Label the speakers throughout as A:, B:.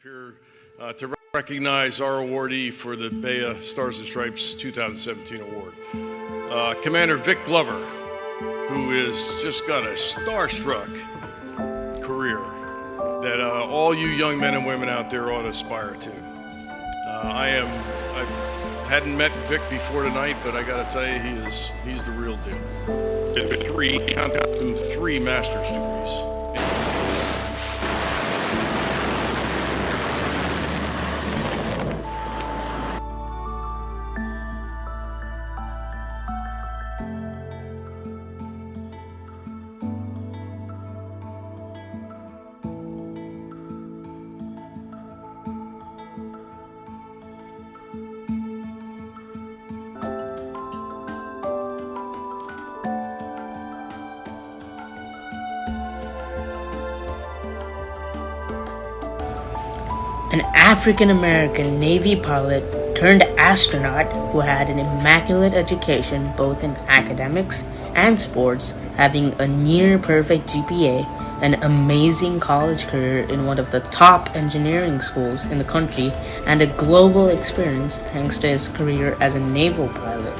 A: Here to recognize our awardee for the BEA Stars and Stripes 2017 award, Commander Vic Glover, who has just got a starstruck career that all you young men and women out there ought to aspire to. I hadn't met Vic before tonight, but I got to tell you, he's the real deal. Did three master's degrees.
B: An African-American Navy pilot turned astronaut who had an immaculate education both in academics and sports, having a near-perfect GPA, an amazing college career in one of the top engineering schools in the country, and a global experience thanks to his career as a naval pilot.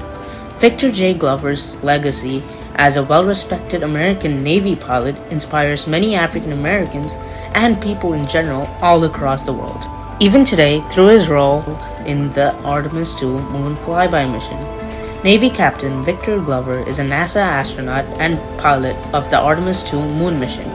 B: Victor J. Glover's legacy as a well-respected American Navy pilot inspires many African Americans and people in general all across the world. Even today, through his role in the Artemis II moon flyby mission, Navy Captain Victor Glover is a NASA astronaut and pilot of the Artemis II moon mission.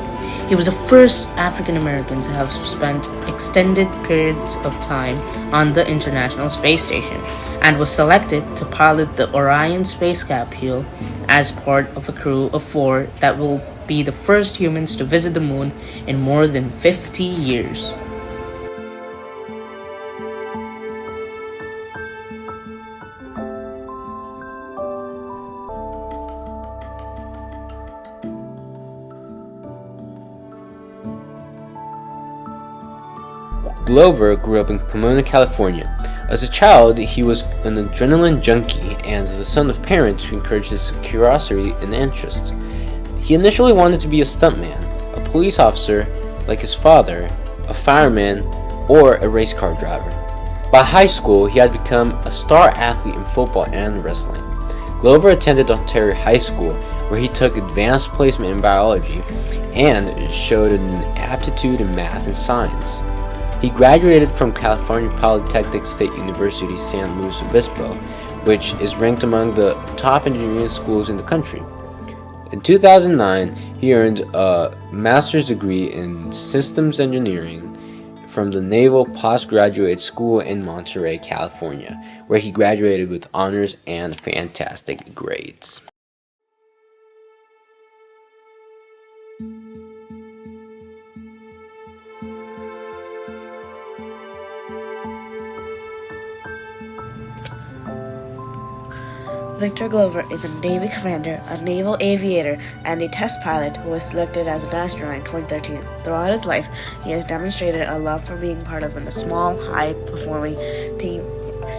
B: He was the first African American to have spent extended periods of time on the International Space Station and was selected to pilot the Orion space capsule as part of a crew of 4 that will be the first humans to visit the moon in more than 50 years.
C: Glover grew up in Pomona, California. As a child, he was an adrenaline junkie and the son of parents who encouraged his curiosity and interests. He initially wanted to be a stuntman, a police officer like his father, a fireman, or a race car driver. By high school, he had become a star athlete in football and wrestling. Glover attended Ontario High School, where he took advanced placement in biology and showed an aptitude in math and science. He graduated from California Polytechnic State University San Luis Obispo, which is ranked among the top engineering schools in the country. In 2009, he earned a master's degree in systems engineering from the Naval Postgraduate School in Monterey, California, where he graduated with honors and fantastic grades.
D: Victor Glover is a Navy commander, a naval aviator, and a test pilot who was selected as an astronaut in 2013. Throughout his life, he has demonstrated a love for being part of a small, high-performing team,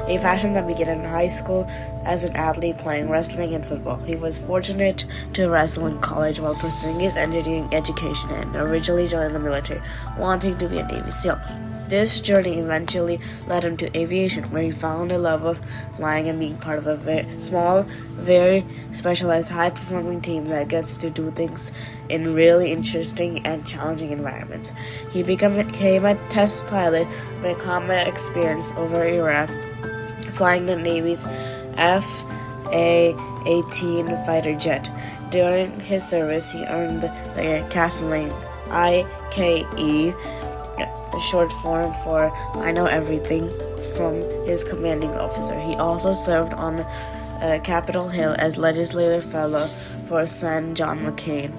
D: a passion that began in high school as an athlete playing wrestling and football. He was fortunate to wrestle in college while pursuing his engineering education and originally joined the military, wanting to be a Navy SEAL. This journey eventually led him to aviation, where he found a love of flying and being part of a very small, very specialized, high-performing team that gets to do things in really interesting and challenging environments. He became a test pilot with combat experience over Iraq, flying the Navy's FA-18 fighter jet. During his service, he earned the Castling IKE, the short form for I Know Everything, from his commanding officer. He also served on Capitol Hill as legislative fellow for Sen. John McCain.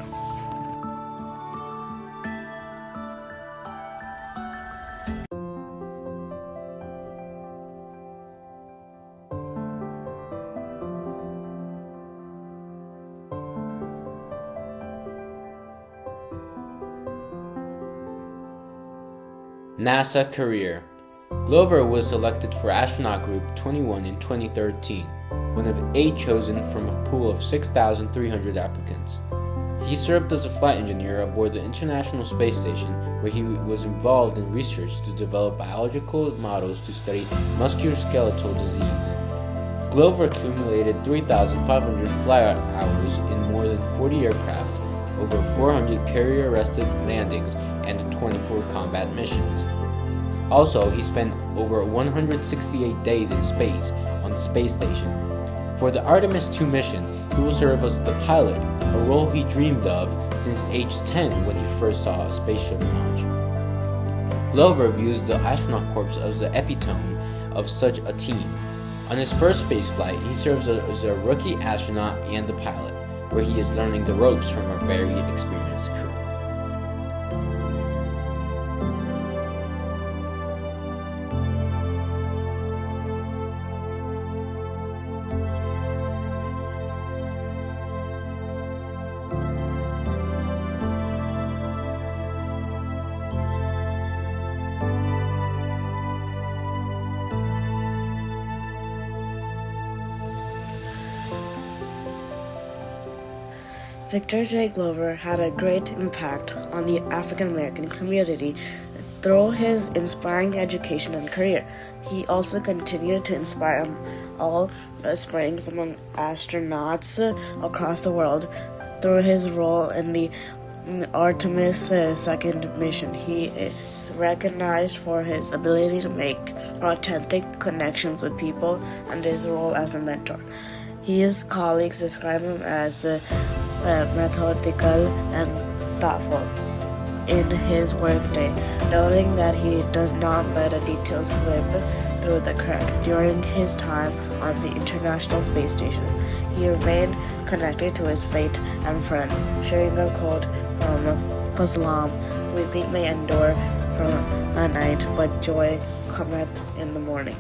C: NASA career. Glover was selected for Astronaut Group 21 in 2013, one of 8 chosen from a pool of 6,300 applicants. He served as a flight engineer aboard the International Space Station where he was involved in research to develop biological models to study musculoskeletal disease. Glover accumulated 3,500 flight hours in more than 40 aircraft, over 400 carrier-arrested landings, and 24 combat missions. Also, he spent over 168 days in space on the space station. For the Artemis II mission, he will serve as the pilot, a role he dreamed of since age 10 when he first saw a spaceship launch. Glover views the astronaut corps as the epitome of such a team. On his first spaceflight, he serves as a rookie astronaut and the pilot, where he is learning the ropes from a very experienced crew.
D: Victor J. Glover had a great impact on the African American community through his inspiring education and career. He also continued to inspire all aspirants among astronauts across the world through his role in the Artemis II mission. He is recognized for his ability to make authentic connections with people and his role as a mentor. His colleagues describe him as methodical and thoughtful in his workday, noting that he does not let a detail slip through the crack. During his time on the International Space Station, he remained connected to his fate and friends, sharing a quote from Islam: "Weeping may endure for a night, but joy cometh in the morning."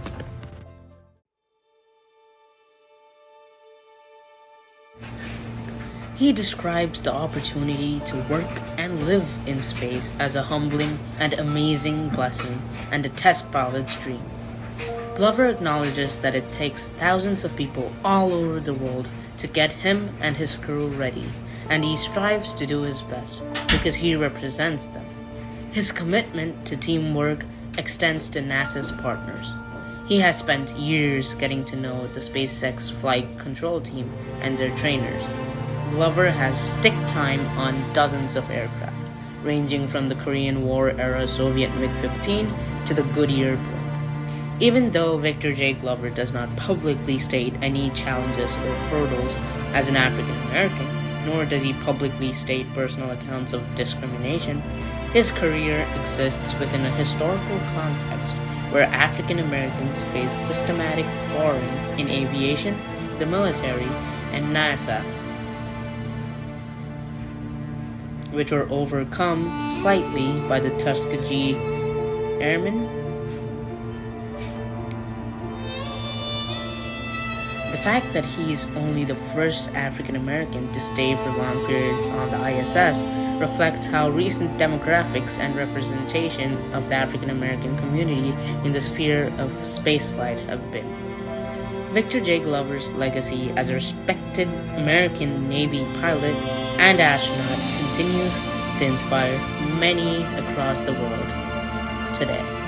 B: He describes the opportunity to work and live in space as a humbling and amazing blessing and a test pilot's dream. Glover acknowledges that it takes thousands of people all over the world to get him and his crew ready, and he strives to do his best because he represents them. His commitment to teamwork extends to NASA's partners. He has spent years getting to know the SpaceX flight control team and their trainers. Glover has stick time on dozens of aircraft, ranging from the Korean War-era Soviet MiG-15 to the Goodyear blimp. Even though Victor J. Glover does not publicly state any challenges or hurdles as an African American, nor does he publicly state personal accounts of discrimination, his career exists within a historical context where African Americans face systematic barring in aviation, the military, and NASA, which were overcome slightly by the Tuskegee Airmen. The fact that he is only the first African American to stay for long periods on the ISS reflects how recent demographics and representation of the African American community in the sphere of spaceflight have been. Victor J. Glover's legacy as a respected American Navy pilot and astronaut continues to inspire many across the world today.